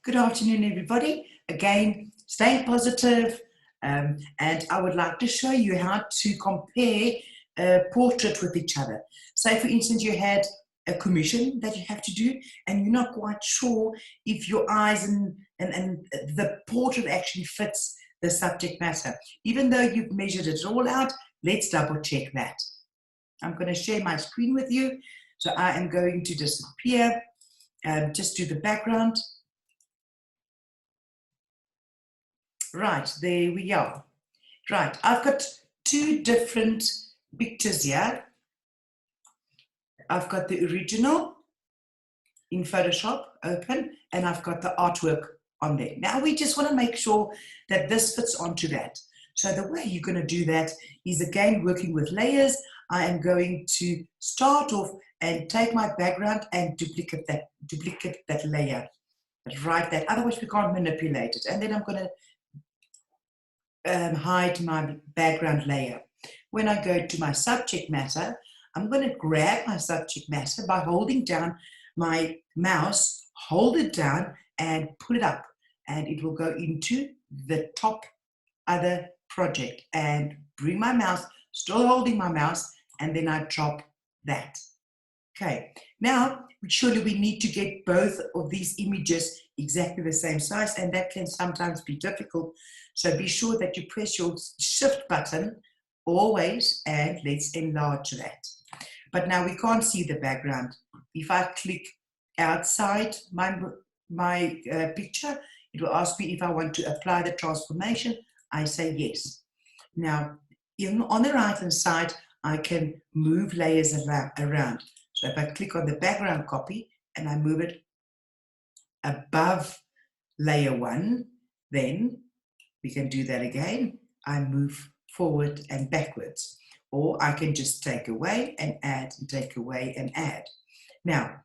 Good afternoon, everybody. Again, staying positive, and I would like to show you how to compare a portrait with each other. Say, for instance, you had a commission that you have to do, and you're not quite sure if your eyes and the portrait actually fits the subject matter. Even though you've measured it all out, let's double check that. I'm going to share my screen with you. So I am going to disappear, just do the background. Right, there we are. Right, I've got two different pictures here. I've got the original in Photoshop open, and I've got the artwork on there. Now we just want to make sure that this fits onto that. So the way you're going to do that is, again, working with layers. I am going to start off and take my background and duplicate that layer. Right, that, otherwise we can't manipulate it. And then I'm going to hide my background layer. When I go to my subject matter, I'm going to grab my subject matter by holding down my mouse, hold it down and pull it up, and it will go into the top other project, and bring my mouse, still holding my mouse, and then I drop that. Okay, now surely we need to get both of these images exactly the same size, and that can sometimes be difficult. So be sure that you press your shift button always, and let's enlarge that. But now we can't see the background. If I click outside my picture, it will ask me if I want to apply the transformation. I say yes. Now, on the right hand side, I can move layers around. So if I click on the background copy and I move it above layer 1, then we can do that again. I move forward and backwards. Or I can just take away and add, and take away and add. Now,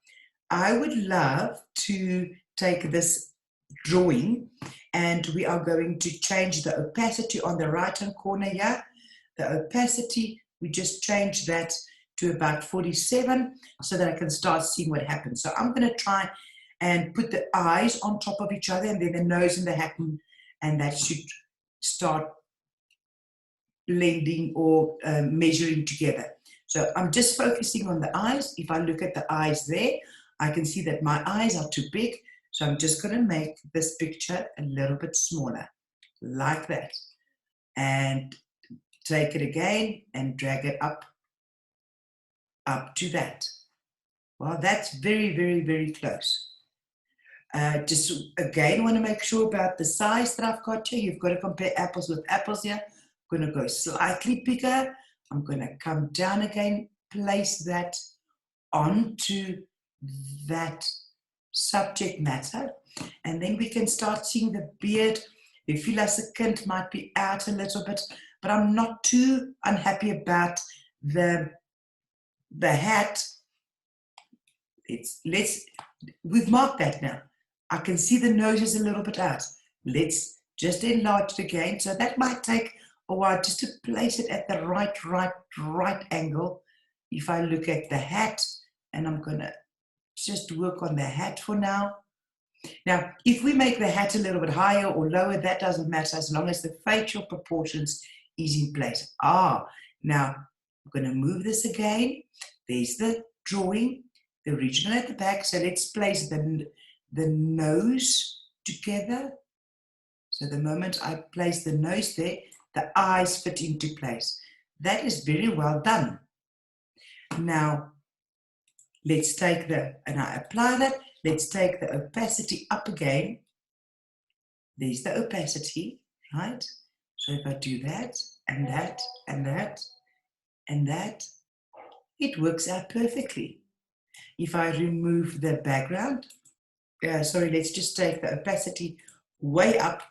I would love to take this drawing, and we are going to change the opacity on the right hand corner here. The opacity, we just change that to about 47 so that I can start seeing what happens. So I'm going to try and put the eyes on top of each other, and then the nose and the hat, and that should start blending or measuring together. So I'm just focusing on the eyes. If I look at the eyes there, I can see that my eyes are too big. So I'm just going to make this picture a little bit smaller, like that. And take it again and drag it up to that. Well, that's very, very, very close. Just again, want to make sure about the size that I've got here. You've got to compare apples with apples here. I'm going to go slightly bigger. I'm going to come down again, place that onto that subject matter, and then we can start seeing the beard. The Philosekund might be out a little bit, but I'm not too unhappy about the hat. We've marked that now. I can see the nose is a little bit out. Let's just enlarge it again. So that might take a while just to place it at the right angle. If I look at the hat, and I'm going to just work on the hat for now. Now, if we make the hat a little bit higher or lower, that doesn't matter as long as the facial proportions is in place. Now I'm going to move this again. There's the drawing, the original at the back. So let's place the nose together. So the moment I place the nose there, the eyes fit into place. That is very well done. Now, let's take and I apply that. Let's take the opacity up again. There's the opacity, right? So if I do that, and that, and that, and that, it works out perfectly. If I remove the background, let's just take the opacity way up.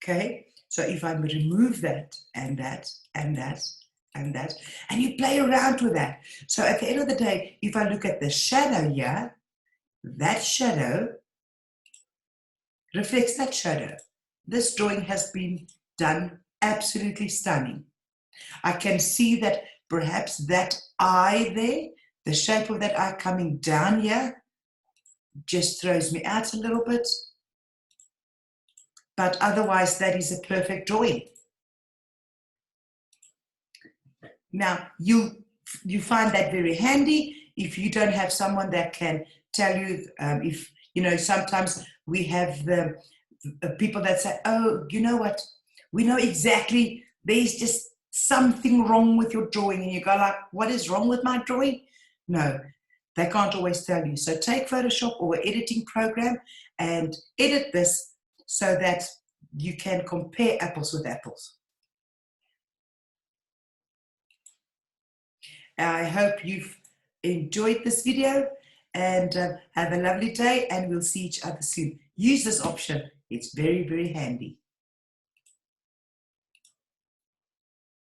Okay, so if I remove that, and that, and that, and that, and you play around with that. So at the end of the day, if I look at the shadow here, that shadow reflects that shadow. This drawing has been done absolutely stunning. I can see that perhaps that eye there, the shape of that eye coming down here, just throws me out a little bit. But otherwise, that is a perfect drawing. Now, you find that very handy if you don't have someone that can tell you, if, you know, sometimes we have the people that say, oh, you know what, we know exactly, there's just something wrong with your drawing. And you go like, what is wrong with my drawing? No, they can't always tell you. So take Photoshop or an editing program and edit this so that you can compare apples with apples. I hope you've enjoyed this video, and have a lovely day, and we'll see each other soon. Use this option. It's very, very handy.